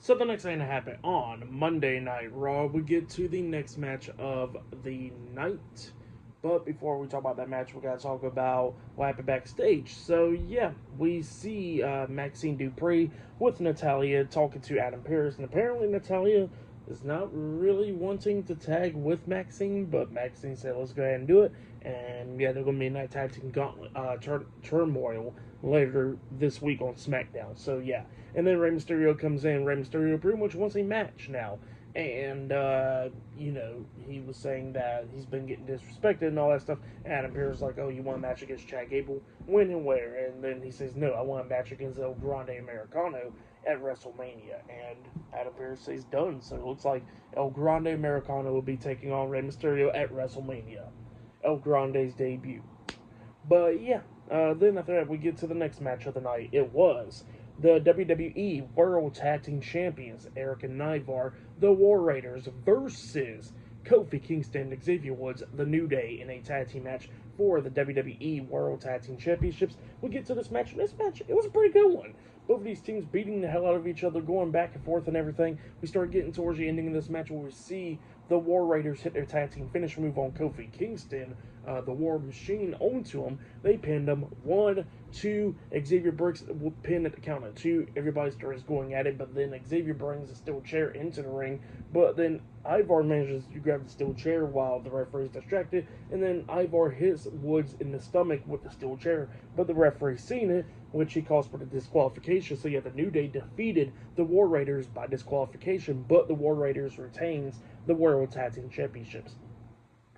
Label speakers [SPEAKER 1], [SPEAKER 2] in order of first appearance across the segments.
[SPEAKER 1] So the next thing to happen on Monday Night Raw, we get to the next match of the night. But before we talk about that match, we gotta talk about what happened backstage. So yeah, we see Maxine Dupree with Natalia talking to Adam Pearce, and apparently Natalia is not really wanting to tag with Maxine, but Maxine said, "Let's go ahead and do it." And yeah, there's gonna be a night tag team gauntlet turmoil later this week on SmackDown. So yeah, and then Rey Mysterio comes in. Rey Mysterio pretty much wants a match now. And, he was saying that he's been getting disrespected and all that stuff. Adam Pearce is like, oh, you want a match against Chad Gable? When and where? And then he says, no, I want a match against El Grande Americano at WrestleMania. And Adam Pearce says done. So it looks like El Grande Americano will be taking on Rey Mysterio at WrestleMania. El Grande's debut. But yeah, then after that, we get to the next match of the night. It was the WWE World Tag Team Champions, Erik and Ivar, the War Raiders, versus Kofi, Kingston, and Xavier Woods, the New Day, in a tag team match for the WWE World Tag Team Championships. We get to this match, and this match, it was a pretty good one. Both of these teams beating the hell out of each other, going back and forth and everything. We start getting towards the ending of this match where we see the War Raiders hit their tag team finish move on Kofi Kingston, the War Machine, onto him. They pinned him. 1, 2, Xavier breaks pin at the count of 2. Everybody starts going at it, but then Xavier brings a steel chair into the ring. But then Ivar manages to grab the steel chair while the referee's distracted, and then Ivar hits Woods in the stomach with the steel chair. But the referee's seen it, which he calls for the disqualification. So yeah, the New Day defeated the War Raiders by disqualification, but the War Raiders retains the World Tag Team Championships.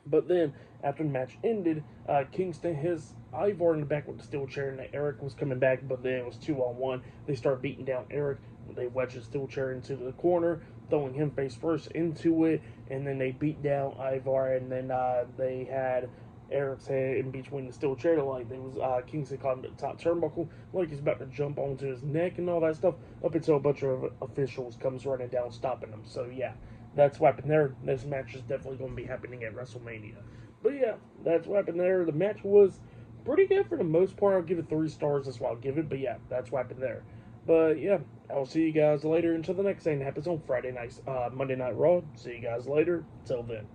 [SPEAKER 1] But then, after the match ended, Kingston hits Ivar in the back with the steel chair, and Erik was coming back, but then it was 2-on-1. They start beating down Erik. They wedge the steel chair into the corner, throwing him face first into it, and then they beat down Ivar, and then they had Erik's head in between the steel chair, like there was Kingston caught him at the top turnbuckle, like he's about to jump onto his neck and all that stuff, up until a bunch of officials comes running down, stopping him. So yeah, that's what happened there. This match is definitely going to be happening at WrestleMania. But yeah, that's what happened there. The match was pretty good for the most part. I'll give it 3 stars. That's what I'll give it. But yeah, that's what happened there. But yeah, I'll see you guys later until the next thing that happens on Friday nights, Monday Night Raw. See you guys later. Till then.